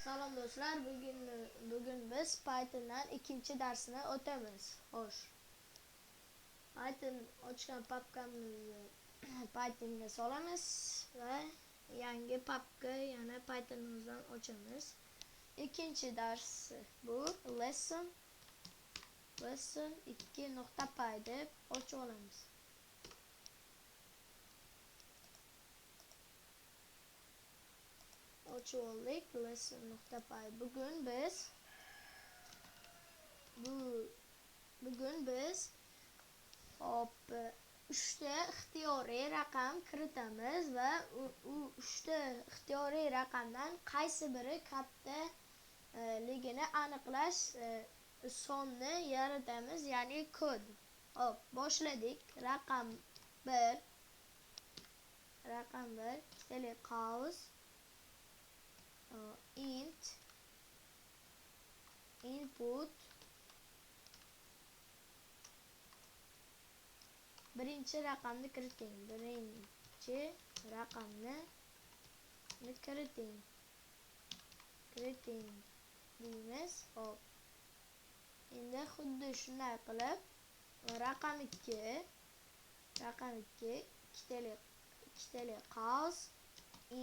Salom do'stlar, bugun biz Python'dan ikkinchi darsni o'tamiz. Xo'sh. Python ochgan papkamizni Pythonga solamiz va yangi papka yana Python'imizdan ochamiz. Ikkinchi dars bu lesson 2.py deb ochib olamiz. Ochib oldik lesson.py. Bugun biz uchta ixtiyoriy raqam kiritamiz va u uchta ixtiyoriy raqamdan qaysi biri kattaligini aniqlash sonni yaratamiz, ya'ni kod. Hop, boshladik. Raqam 1 ikkitali qaus int input birinchi raqamni kiriting. Kiriting deymiz. Hop. Endi xuddi shunday qilib raqam 2 ikkitali qaus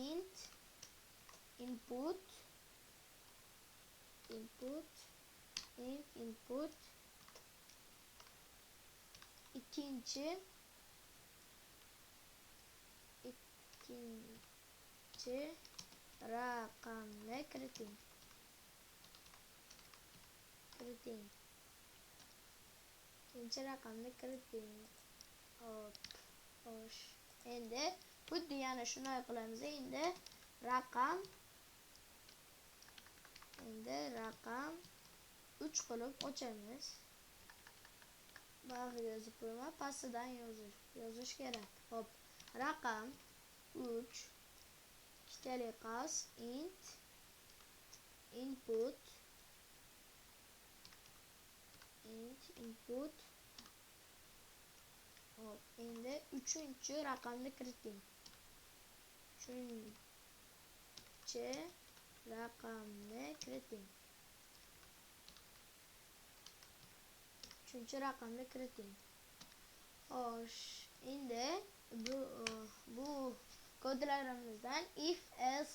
int input ikkinchi raqamni kiriting. Ikkinchi raqamni kiriting. Hop. Xo'sh. Endi xuddi yana shunday qilamiz. Endi raqam 3 qilib ochamiz. Bag'i yozib qo'yma, pastidan yozish kerak. Hop. Raqam 3 ikkitali qaus int input hop. Endi 3-chi raqamni kiriting. 3-chi raqamni kiriting. Xo'sh, endi bu kodlarimizdan if else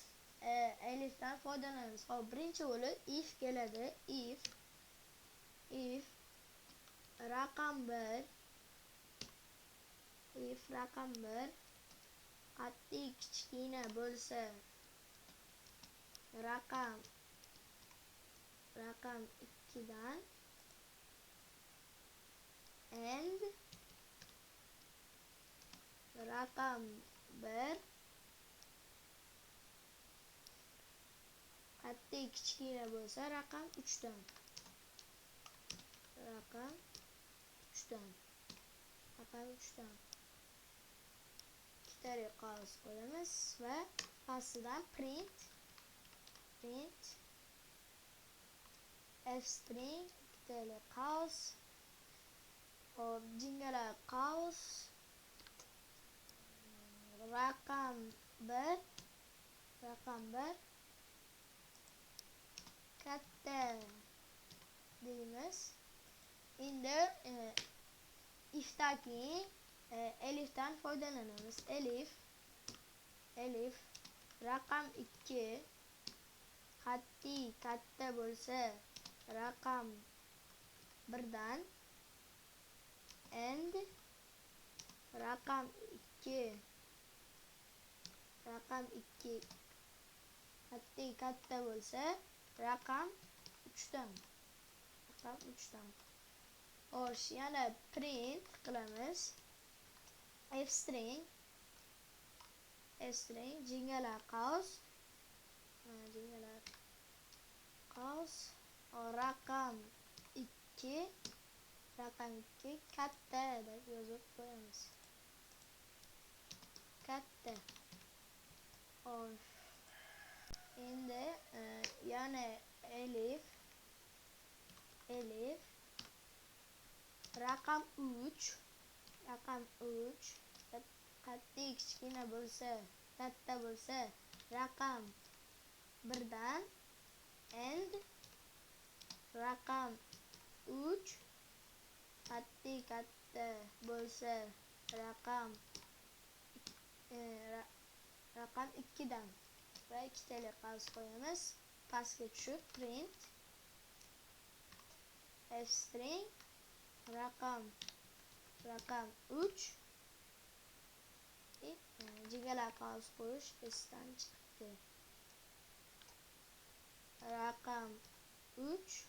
elifdan foydalanamiz. Hop, birinchi bo'lib if keladi. If raqam 1 qat'iy kichkina bo'lsa raqam 2dan and raqam 1 qat'iy kichkina bo'lsa raqam 3dan. Ikkitali qaus qo'yamiz va pastidan print f-string ikkitali qaus hop jingalak qaus raqam 1 katta deymiz. Endi ifdagi elifdan foydalanamiz. Elif raqam 2 qat'iy katta bo'lsa raqam 1dan and raqam 2 qat'iy katta bo'lsa raqam 3dan. Xo'sh, yana print qilamiz. f-string jingalak qaus raqam 2 katta deb yozib qo'yamiz. Katta. Xo'sh. Endi yana elif raqam 3 qat'iy kichkina bo'lsa katta bo'lsa raqam 1dan raqam 3 katta bo'lsa raqam 2 dan va ikkitali qavs qo'yamiz. Pastga tushib print f-string raqam 3 jigala qavs qo'yish esdan chiqdi. Raqam 3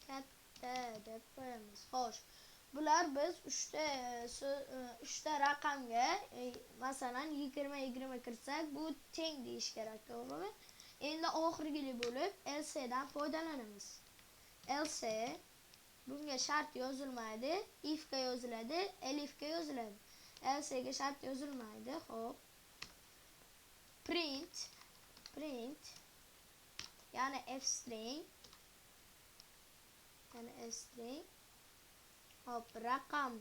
katta deb qo'yamiz. Xo'sh, bular biz 3 ta raqamga masalan 20 kirsak, bu teng deyish kerak, to'g'rimi? Endi oxirgi bo'lib else dan foydalanamiz. Else bunga shart yozilmaydi, if ga yoziladi, elif ga yoziladi. Else ga shart yozilmaydi. Xo'p. Print ya'ni f-string hop raqam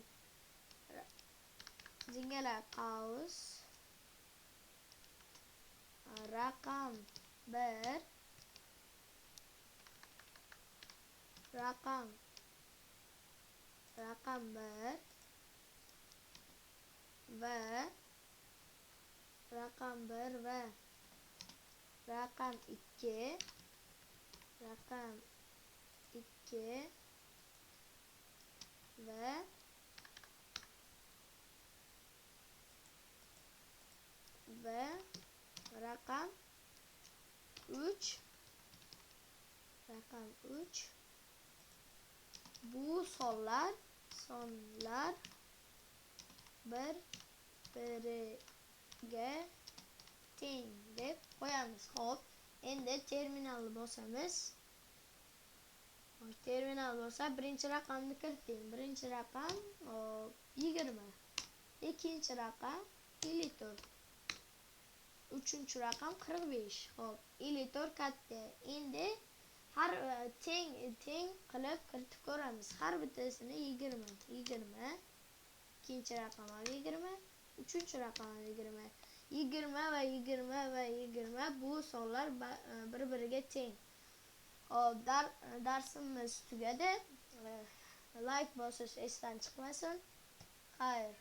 jingala qaus raqam 1 va raqam 2 va raqam 3 bu sonlar bir-biriga teng deb qo'yamiz. Xo'p, endi terminalni bosamiz. Terminal bo'lsa birinchi raqamni kiriting. Birinchi raqam 20, ikkinchi raqam 54, uchinchi raqam 45. Xo'p, 54 katta. Endi har teng qilib kiritib ko'ramiz. Har bittasini 20, ikkinchi raqam ham 20, uchinchi raqam ham 20. 20 va 20 bu sonlar bir-biriga teng. Hop, darsimiz tugadi. Like bosish esdan chiqmasin. Xayr.